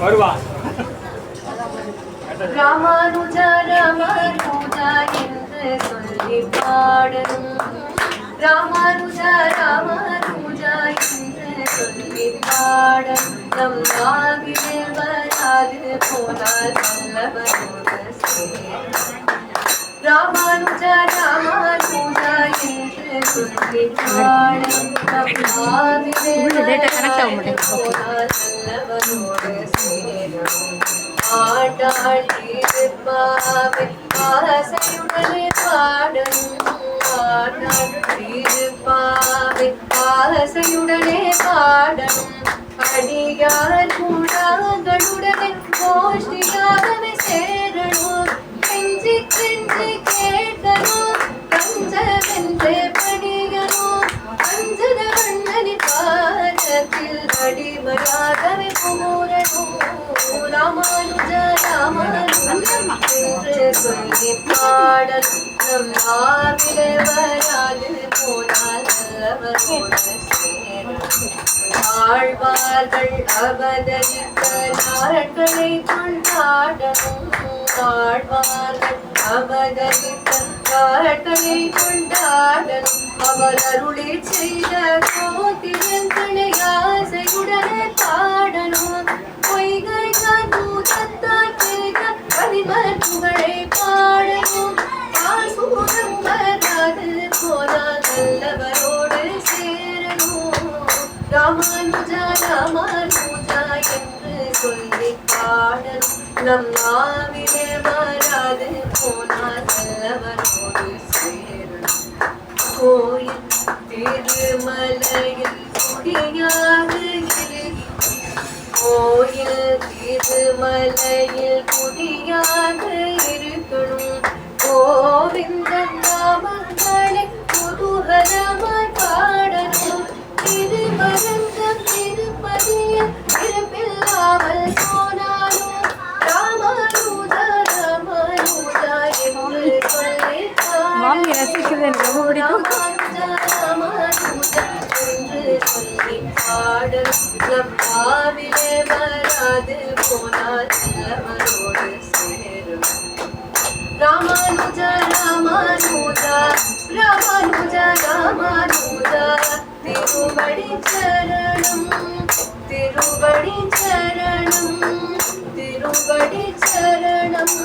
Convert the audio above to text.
வருவா ராமானுஜா ராமானுஜா என்று சொல்லி பாடணும். ராமானுஜா ராமானுஜா என்று சொல்லி பாடணும். நம் நாவிலே வராது போனால் நல்லவரோடு சேரும். ராமானுஜா ராமானுஜா என்று சொல்லி பாடணும். நம் நாவிலே வராது போனால் நல்லவரோடு சேரும். ஆண்டாள் திருப்பாவை ஆசையுடனே பாடணும். ஆண்டாள் திருப்பாவை ஆசையுடனே பாடணும். அடியார் குணங்களுடனே கோஷ்டியாகவே சேரணும். கெஞ்சி கெஞ்சி கேட்கணும். கஞ்சவென்றே படியணும். அஞ்சத வண்ணனின் பாதத்தில் அடிமையாகவே கூறணும். ராமானுஜா ராமானுஜா என்று சொல்லி பாடல் நம் நாவிலே வராது போனால் நல்லவரோடு சேரும். ஆழ்வார்கள் அவதரித்த நாட்களை கொண்டாடணும். ஆழ்வார்கள் அவதரித்த நாட்களை கொண்டாடணும். அவர் அருளை செய்த கோத்திரங்களை ஆசையுடனே பாடணும். பொய்கை பூதத்தால் கேட்க பதிமர் புகழை பாடணும். ஆசூரம் வராது போனால் நல்லவரோடு சேரணும். ராமானுஜா ராமானுஜா என்று சொல்லி பாடணும். நம் நாவிலே வராது போனால் நல்லவரோடு சேரணும். கோயில் திருமலையில் குடியாக கோயில் திருமலையில் குடியாக இருக்கணும். கோவிந்தன் நாமங்களை குதூகலமாய் பாடணும். திருவரங்கம் திருப்பதியில் இருப்பில்லாமல் போனாலும் ராமானுஜா ராமானுஜா என்று சொல்லி பாடல் நம் நாவிலே வராது போனால் நல்லவரோடு சேரும். ராமானுஜா ராமானுஜா ராமானுஜா ராமானுஜா திருவடி சரணம் திருவடி சரணம் திருவடி சரணம்.